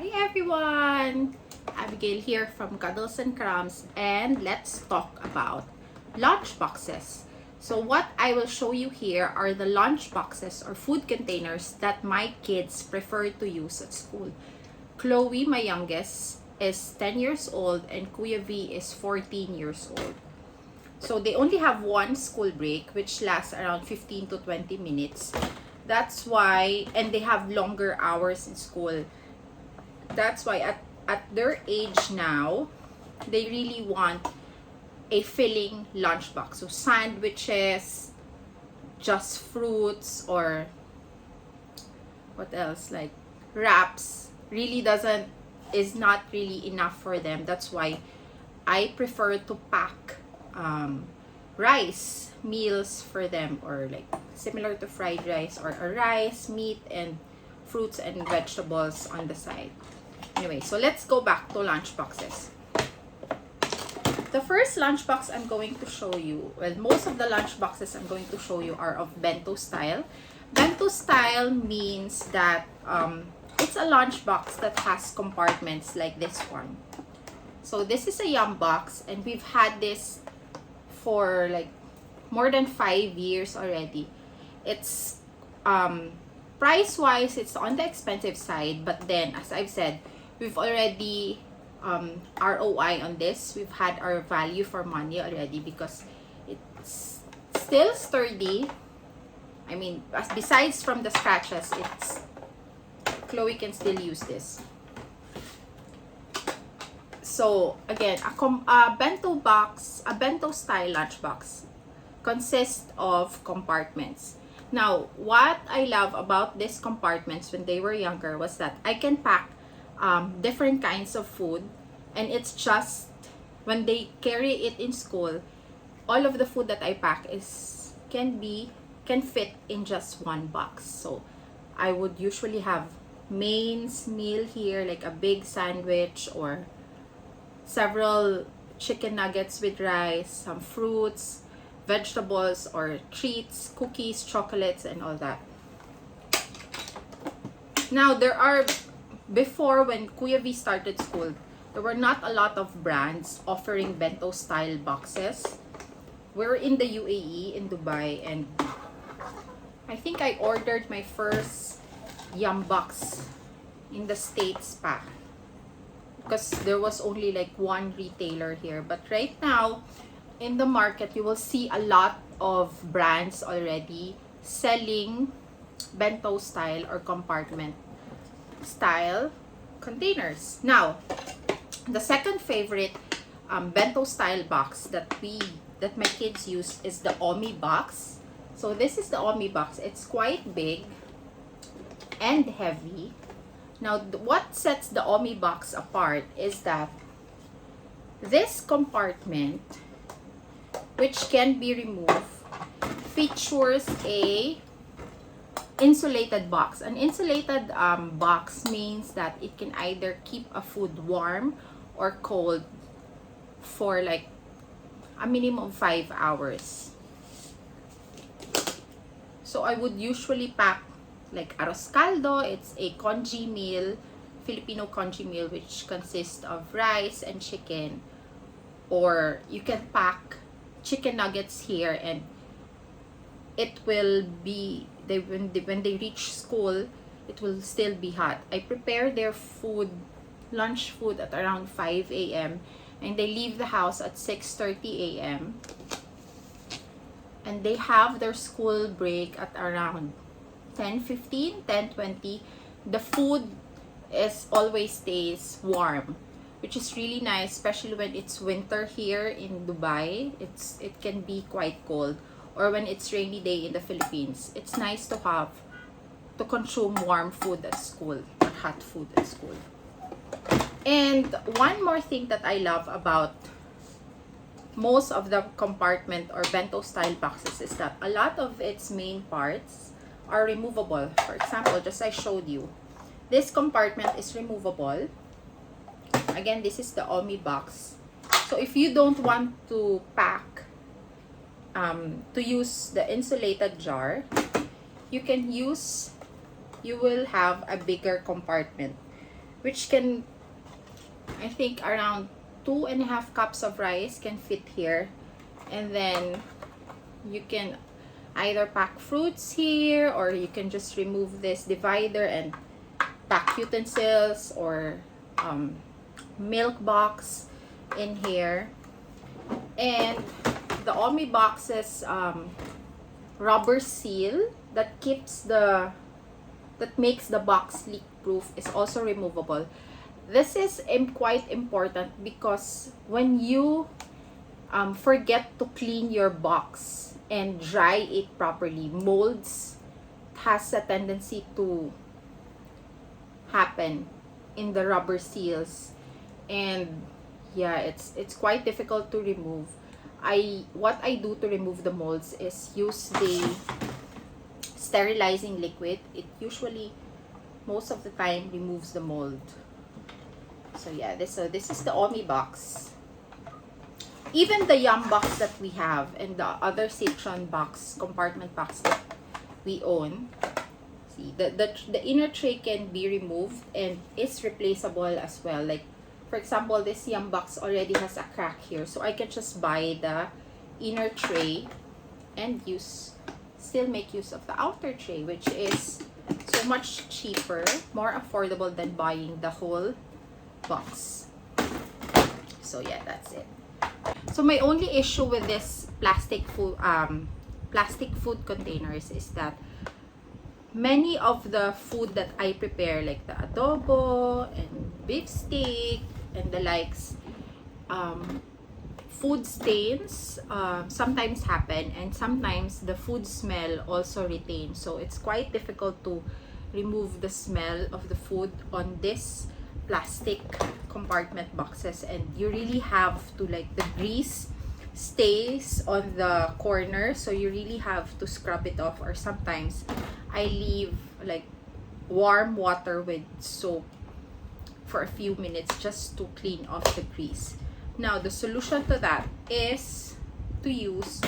Hi everyone! Abigail here from Cuddles and Crumbs, and let's talk about lunch boxes. So what I will show you here are the lunch boxes or food containers that my kids prefer to use at school. Chloe, my youngest, is 10 years old and Kuya V is 14 years old. So they only have one school break which lasts around 15 to 20 minutes. That's why, and they have longer hours in school. That's why at their age now, they really want a filling lunchbox. So sandwiches, just fruits, or what else, like wraps, really is not really enough for them. That's why I prefer to pack rice meals for them, or like similar to fried rice, or a rice, meat, and fruits and vegetables on the side. Anyway, so let's go back to lunch boxes. The first lunchbox I'm going to show you, well, most of the lunch boxes I'm going to show you are of bento style. Bento style means that it's a lunchbox that has compartments like this one. So this is a yum box, and we've had this for like more than 5 years already. It's price wise, it's on the expensive side, but then as I've said, we've already ROI on this. We've had our value for money already because it's still sturdy. I mean, besides from the scratches, Chloe can still use this. So again, a bento box, a bento style lunchbox consists of compartments. Now, what I love about these compartments when they were younger was that I can pack different kinds of food, and it's just when they carry it in school, all of the food that I pack can fit in just one box. So I would usually have mains meal here, like a big sandwich or several chicken nuggets with rice, some fruits, vegetables, or treats, cookies, chocolates, and all that. Now, before, when Kuya V started school, there were not a lot of brands offering bento style boxes. We're in the UAE, in Dubai, and I think I ordered my first yum box in the States pa, because there was only like one retailer here. But right now, in the market, you will see a lot of brands already selling bento style or compartment style containers. Now, the second favorite bento style box that my kids use is the Omi box. So this is the Omi box. It's quite big and heavy. Now, what sets the Omi box apart is that this compartment, which can be removed, features a insulated box. An insulated box means that it can either keep a food warm or cold for like a minimum of 5 hours. So I would usually pack like arroz caldo. It's a congee meal, Filipino congee meal, which consists of rice and chicken. Or you can pack chicken nuggets here, and it will be, when they reach school, it will still be hot. I prepare their lunch food at around 5 a.m. and they leave the house at 6:30 a.m. and they have their school break at around 10:15, 10:20. The food always stays warm, which is really nice, especially when it's winter here in Dubai. It can be quite cold, or when it's rainy day in the Philippines. It's nice to consume warm food at school, or hot food at school. And one more thing that I love about most of the compartment or bento style boxes is that a lot of its main parts are removable. For example, just I showed you, this compartment is removable. Again, this is the Omi box. So if you don't want to pack, to use the insulated jar, you will have a bigger compartment. which can, I think around 2.5 cups of rice can fit here. And then you can either pack fruits here, or you can just remove this divider and pack utensils or milk box in here. And the LunchBoxes rubber seal that makes the box leak proof is also removable. This is quite important because when you forget to clean your box and dry it properly, molds has a tendency to happen in the rubber seals, and yeah, it's quite difficult to remove. What I do to remove the molds is use the sterilizing liquid. It usually most of the time removes the mold. So yeah, this is the LunchBox. Even the Yum box that we have and the other section box, compartment box that we own, see the inner tray can be removed and is replaceable as well. Like for example, this Yum box already has a crack here, so I can just buy the inner tray and still make use of the outer tray, which is so much cheaper, more affordable than buying the whole box. So yeah, that's it. So my only issue with this plastic food containers is that many of the food that I prepare, like the adobo and beef steak and the likes, food stains sometimes happen, and sometimes the food smell also retains. So it's quite difficult to remove the smell of the food on this plastic compartment boxes, and you really have to, like, the grease stays on the corner, so you really have to scrub it off. Or sometimes I leave like warm water with soap for a few minutes just to clean off the grease. Now the solution to that is to use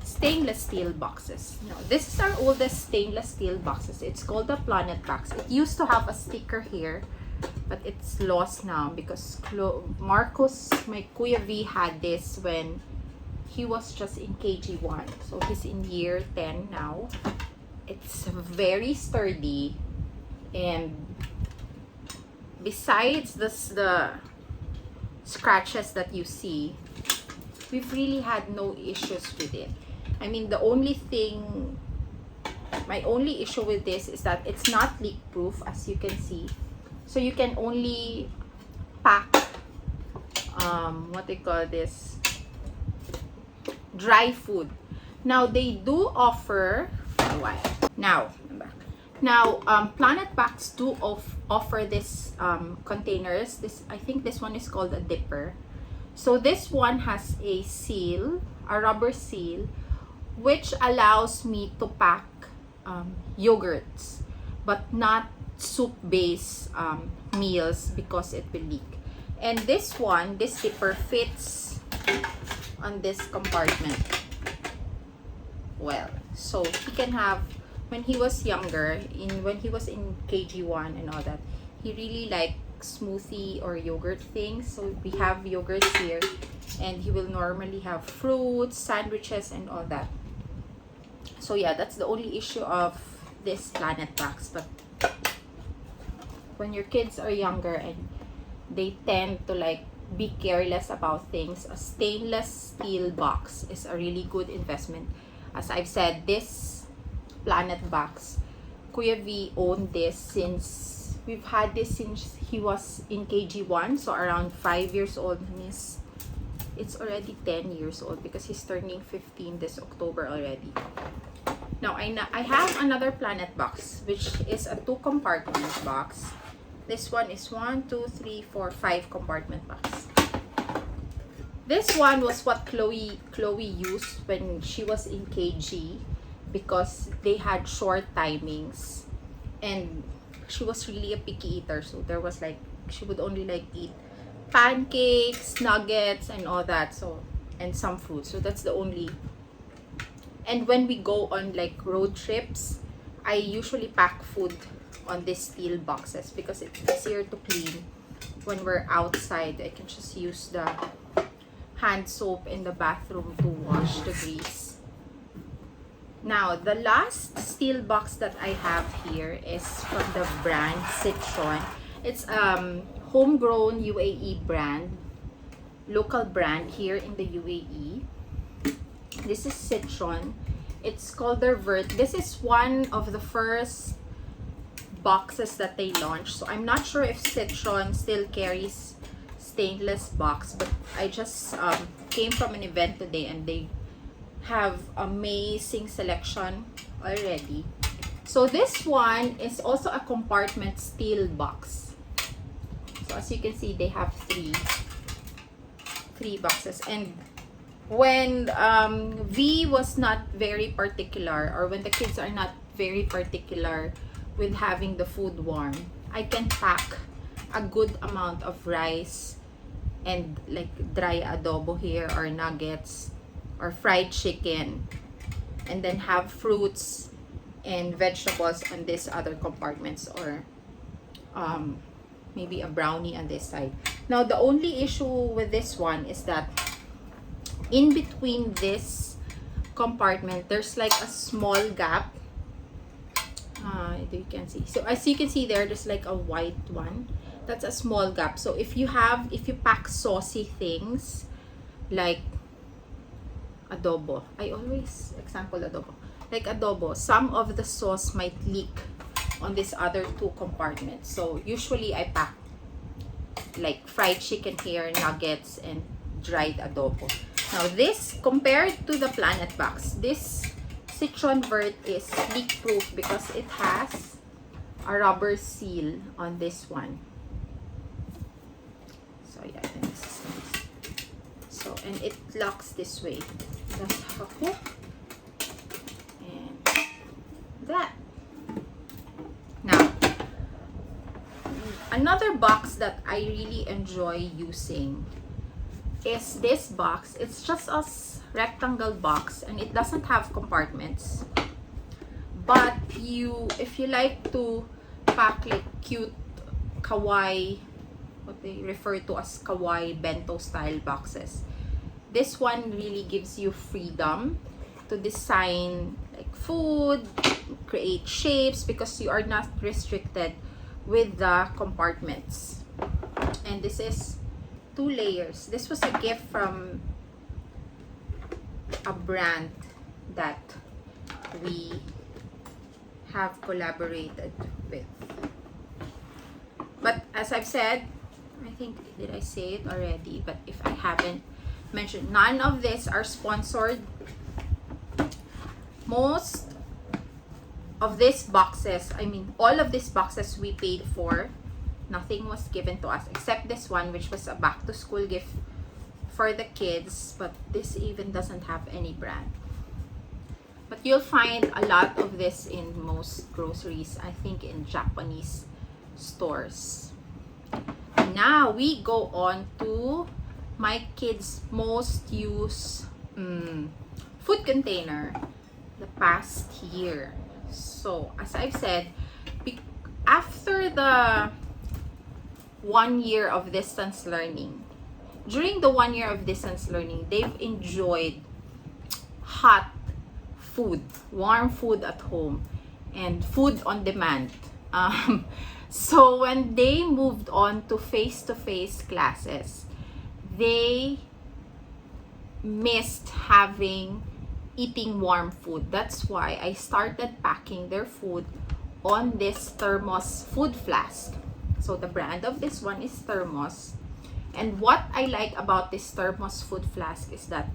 stainless steel boxes. Now this is our oldest stainless steel boxes. It's called the Planet Box. It used to have a sticker here, but it's lost now because Marcos, my Kuya V, had this when he was just in KG1. So he's in year 10 now. It's very sturdy, and besides the scratches that you see, we've really had no issues with it. I mean, my only issue with this is that it's not leak proof, as you can see. So you can only pack what they call this, dry food. Now they do offer Planet Box do offer this containers. I think this one is called a dipper. So this one has a seal, a rubber seal, which allows me to pack yogurts, but not soup-based meals because it will leak. And this dipper fits on this compartment well. So he can have, when he was younger, when he was in KG1 and all that, he really liked smoothie or yogurt things. So we have yogurts here, and he will normally have fruits, sandwiches, and all that. So yeah, that's the only issue of this Planet Box. But when your kids are younger and they tend to like be careless about things, a stainless steel box is a really good investment. As I've said, this Planet Box, Kuya V owned this since, we've had this since he was in KG1, so around 5 years old. It's already 10 years old because he's turning 15 this October already. Now I have another Planet Box, which is a 2 compartment box. This one is 1, 2, 3, 4, 5 compartment box. This one was what Chloe used when she was in KG, because they had short timings, and she was really a picky eater. So there was like, she would only like eat pancakes, nuggets, and all that. So, and some fruit. So that's the only. And when we go on like road trips, I usually pack food on these steel boxes because it's easier to clean when we're outside. I can just use the hand soap in the bathroom to wash the grease. Now, the last steel box that I have here is from the brand Citron. It's homegrown UAE brand, local brand here in the UAE. This is Citron. It's called their Vert. This is one of the first boxes that they launched. So I'm not sure if Citron still carries stainless box, but I just came from an event today and they have amazing selection already. So this one is also a compartment steel box. So as you can see, they have three boxes. And when V was not very particular, or when the kids are not very particular with having the food warm, I can pack a good amount of rice and like dry adobo here, or nuggets, or fried chicken, and then have fruits and vegetables on this other compartments, or maybe a brownie on this side. Now the only issue with this one is that in between this compartment there's like a small gap. You can see. So as you can see there's like a white one. That's a small gap. So if you pack saucy things like adobo, I always example adobo, like adobo, some of the sauce might leak on this other two compartments. So usually I pack like fried chicken here, nuggets, and dried adobo. Now this, compared to the Planet box, this Citron Vert is leak proof because it has a rubber seal on this one. So yeah, this. So, and it locks this way. That's a hook. And that. Now, another box that I really enjoy using is this box. It's just a rectangle box and it doesn't have compartments. But if you like to pack like cute kawaii, what they refer to as kawaii bento style boxes, this one really gives you freedom to design like food, create shapes, because you are not restricted with the compartments. And this is 2 layers. This was a gift from a brand that we have collaborated with. But as I've said, I think, did I say it already? But if I haven't mentioned, none of this are sponsored. Most of these boxes, I mean, all of these boxes we paid for. Nothing was given to us except this one, which was a back to school gift for the kids. But this even doesn't have any brand. But you'll find a lot of this in most groceries, I think in Japanese stores. Now we go on to my kids' most used food container the past year. So as I've said, after the 1 year of distance learning, during the 1 year of distance learning, they've enjoyed hot food, warm food at home, and food on demand. So when they moved on to face-to-face classes, they missed eating warm food. That's why I started packing their food on this thermos food flask. So the brand of this one is Thermos. And what I like about this thermos food flask is that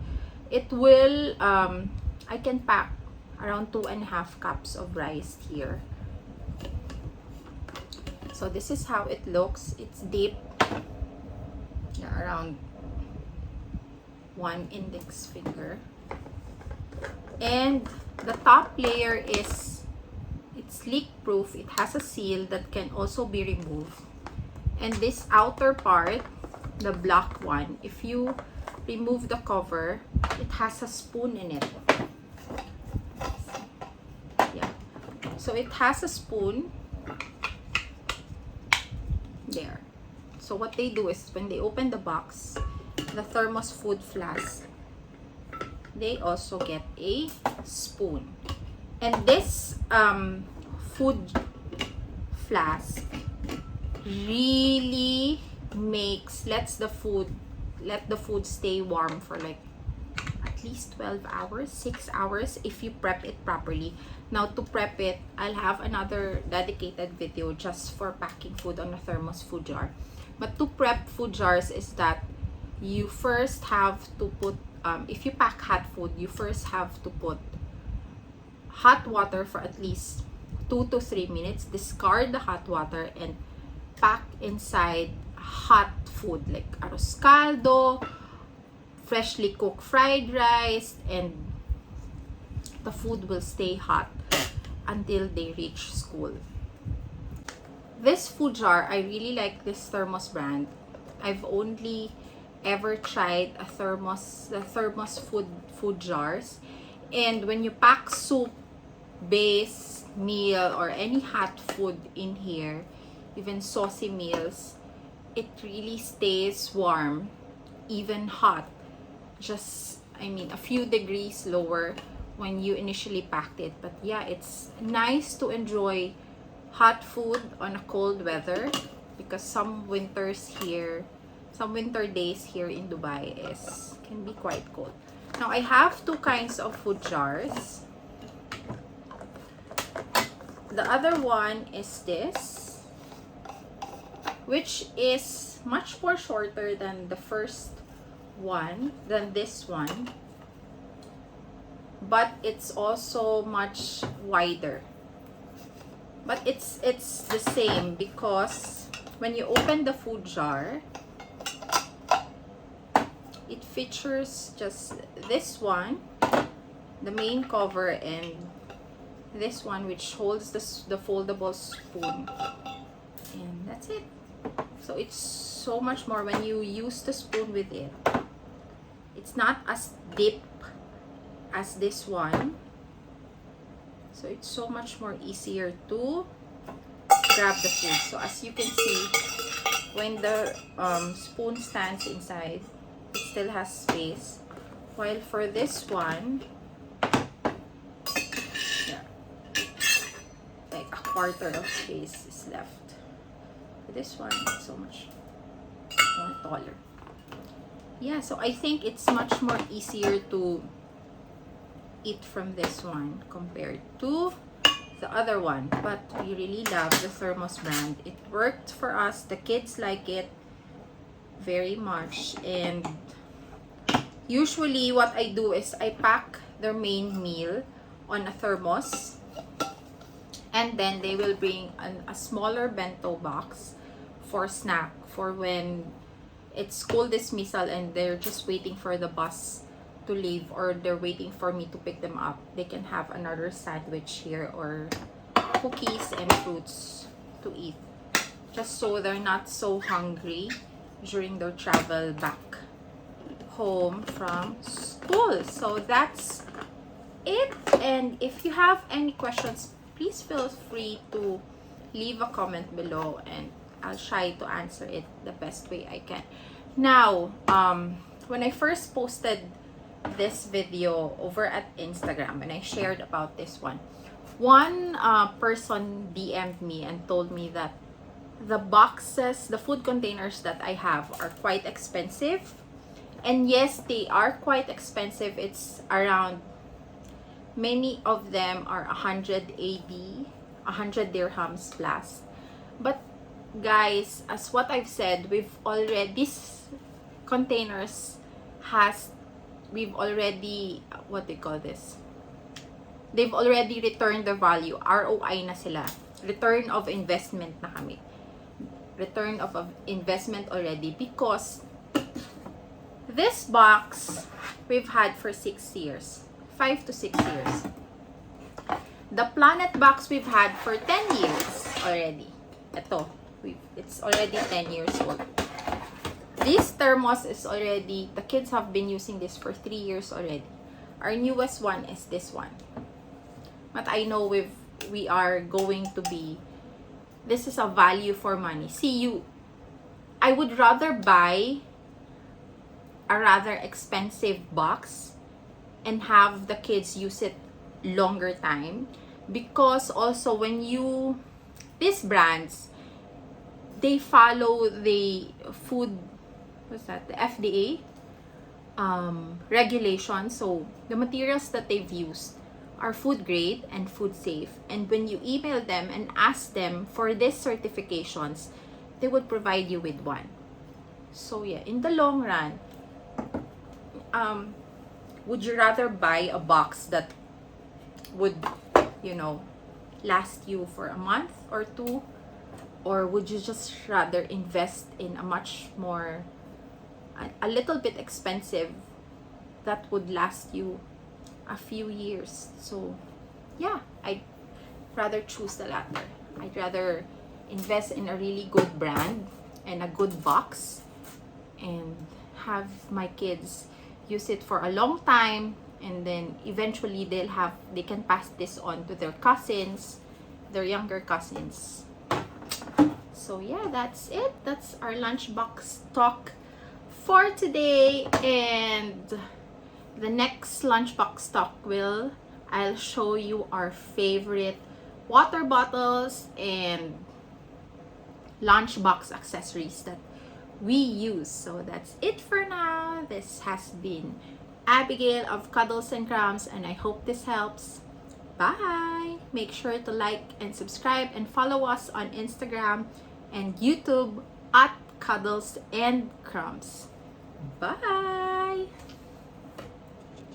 it will, I can pack around 2.5 cups of rice here. So this is how it looks. It's deep, yeah, around 1 index finger. And the top layer is, it's leak proof. It has a seal that can also be removed. And this outer part, the black one, if you remove the cover, it has a spoon in it. Yeah. So it has a spoon there. So what they do is when they open the box, the thermos food flask, they also get a spoon. And this food flask really let the food stay warm for like at least 12 hours, 6 hours if you prep it properly. Now to prep it, I'll have another dedicated video just for packing food on a thermos food jar. But to prep food jars is that you first have to put, if you pack hot food, you first have to put hot water for at least 2 to 3 minutes, discard the hot water, and pack inside hot food like arroz caldo, freshly cooked fried rice, and the food will stay hot until they reach school. This food jar, I really like this thermos brand. I've only ever tried the thermos food jars, and when you pack soup, base, meal, or any hot food in here, even saucy meals, it really stays warm, even hot. Just, I mean, a few degrees lower when you initially packed it. But yeah, it's nice to enjoy hot food on a cold weather, because some winter days here in Dubai can be quite cold. Now I have two kinds of food jars. The other one is this, which is much more shorter than the first one, than this one, but it's also much wider. But it's the same, because when you open the food jar, it features just this one, the main cover, and this one which holds the foldable spoon, and that's it. So it's so much more when you use the spoon with it. It's not as deep as this one, so it's so much more easier to grab the food. So as you can see, when the spoon stands inside, it still has space, while for this one, yeah, like a quarter of space is left. For this one, it's so much more taller. Yeah, so I think it's much more easier to eat from this one compared to the other one. But we really love the thermos brand. It worked for us. The kids like it very much. And usually what I do is I pack their main meal on a thermos, and then they will bring a smaller bento box for snack, for when it's school dismissal and they're just waiting for the bus to leave, or they're waiting for me to pick them up. They can have another sandwich here, or cookies and fruits to eat, just so they're not so hungry during their travel back home from school. So that's it. And if you have any questions, please feel free to leave a comment below, and I'll try to answer it the best way I can. Now, when I first posted this video over at Instagram, and I shared about this one person DM'd me and told me that the boxes, the food containers that I have are quite expensive. And yes, they are quite expensive. It's around, many of them are 100 AD, 100 dirhams plus. But guys, as what I've said, these containers we've already, what they call this? They've already returned the value. ROI na sila. Return of investment na kami. Return of investment already, because this box we've had for 6 years. 5 to 6 years. The Planet box we've had for 10 years already. Ito. It's already 10 years old. This thermos is already, the kids have been using this for 3 years already. Our newest one is this one. But I know we are going to be, this is a value for money. See, I would rather buy a rather expensive box and have the kids use it longer time, because also when you, these brands, they follow the food, what's that, the FDA regulations. So the materials that they've used are food grade and food safe, and when you email them and ask them for these certifications, they would provide you with one. So yeah, in the long run, would you rather buy a box that would, you know, last you for a month or two, or would you just rather invest in a much more, a little bit expensive that would last you a few years? So yeah, I'd rather choose the latter. I'd rather invest in a really good brand and a good box and have my kids use it for a long time, and then eventually they can pass this on to their cousins, their younger cousins. So yeah, that's it. That's our lunchbox talk for today, and the next lunchbox talk I'll show you our favorite water bottles and lunchbox accessories that we use. So that's it for now. This has been Abigail of Cuddles and Crumbs, and I hope this helps. Bye! Make sure to like and subscribe and follow us on Instagram and YouTube at Cuddles and Crumbs. Bye!